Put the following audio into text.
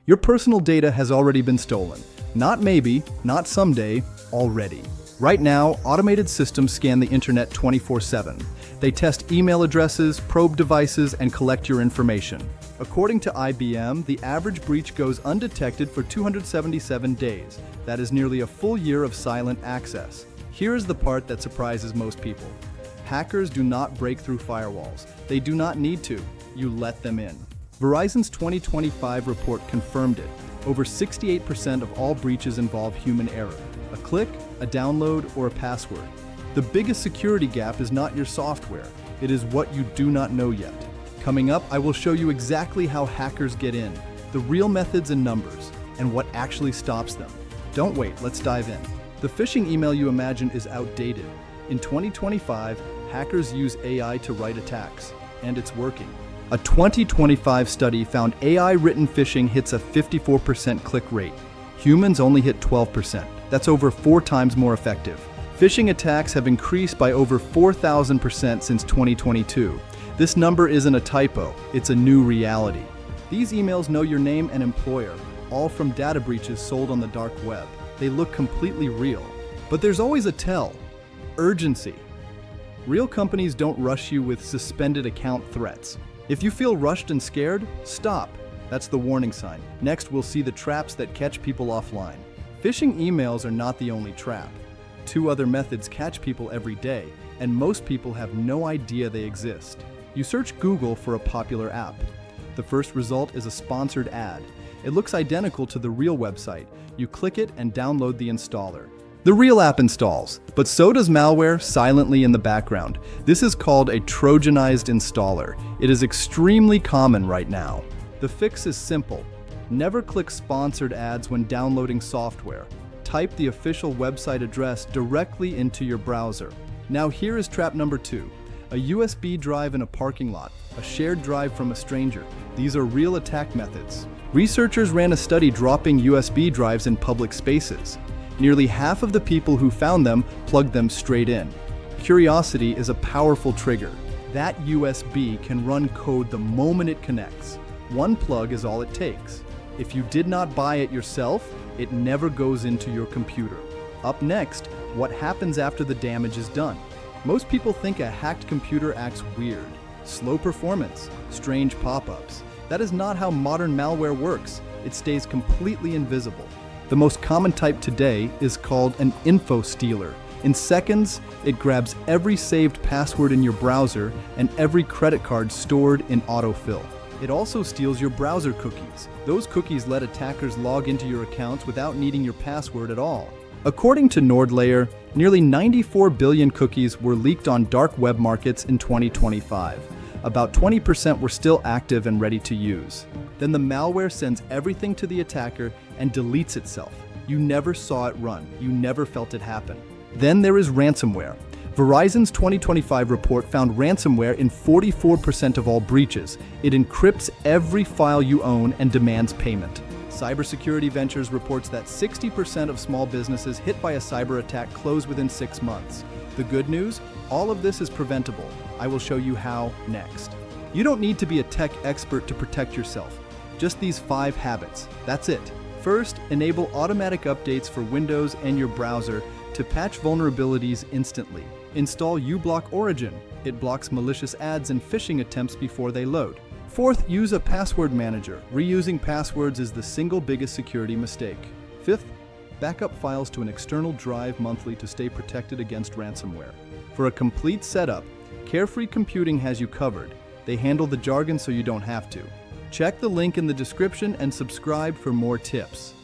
Your personal data has already been stolen. Not maybe, not someday, already. Right now, automated systems scan the internet 24/7. They test email addresses, probe devices, and collect your information. According to IBM, the average breach goes undetected for 277 days. That is nearly a full year of silent access. Here is the part that surprises most people. Hackers do not break through firewalls. They do not need to. You let them in. Verizon's 2025 report confirmed it. Over 68% of all breaches involve human error. A click, a download, or a password. The biggest security gap is not your software. It is what you do not know yet. Coming up, I will show you exactly how hackers get in, the real methods and numbers, and what actually stops them. Don't wait, let's dive in. The phishing email you imagine is outdated. In 2025, hackers use AI to write attacks, and it's working. A 2025 study found AI-written phishing hits a 54% click rate. Humans only hit 12%. That's over 4 times more effective. Phishing attacks have increased by over 4,000% since 2022. This number isn't a typo, it's a new reality. These emails know your name and employer, all from data breaches sold on the dark web. They look completely real. But there's always a tell: urgency. Real companies don't rush you with suspended account threats. If you feel rushed and scared, stop. That's the warning sign. Next, we'll see the traps that catch people offline. Phishing emails are not the only trap. 2 other methods catch people every day, and most people have no idea they exist. You search Google for a popular app. The first result is a sponsored ad. It looks identical to the real website. You click it and download the installer. The real app installs, but so does malware silently in the background. This is called a Trojanized installer. It is extremely common right now. The fix is simple. Never click sponsored ads when downloading software. Type the official website address directly into your browser. Now here is trap number 2. A USB drive in a parking lot, a shared drive from a stranger. These are real attack methods. Researchers ran a study dropping USB drives in public spaces. Nearly half of the people who found them plugged them straight in. Curiosity is a powerful trigger. That USB can run code the moment it connects. One plug is all it takes. If you did not buy it yourself, it never goes into your computer. Up next, what happens after the damage is done? Most people think a hacked computer acts weird. Slow performance, strange pop-ups. That is not how modern malware works. It stays completely invisible. The most common type today is called an info stealer. In seconds, it grabs every saved password in your browser and every credit card stored in autofill. It also steals your browser cookies. Those cookies let attackers log into your accounts without needing your password at all. According to NordLayer, nearly 94 billion cookies were leaked on dark web markets in 2025. About 20% were still active and ready to use. Then the malware sends everything to the attacker and deletes itself. You never saw it run. You never felt it happen. Then there is ransomware. Verizon's 2025 report found ransomware in 44% of all breaches. It encrypts every file you own and demands payment. Cybersecurity Ventures reports that 60% of small businesses hit by a cyber attack close within 6 months. The good news? All of this is preventable. I will show you how next. You don't need to be a tech expert to protect yourself. Just these 5 habits. That's it. First, enable automatic updates for Windows and your browser to patch vulnerabilities instantly. Install uBlock Origin. It blocks malicious ads and phishing attempts before they load. Fourth, use a password manager. Reusing passwords is the single biggest security mistake. Fifth, backup files to an external drive monthly to stay protected against ransomware. For a complete setup, Carefreecomputing has you covered. They handle the jargon so you don't have to. Check the link in the description and subscribe for more tips.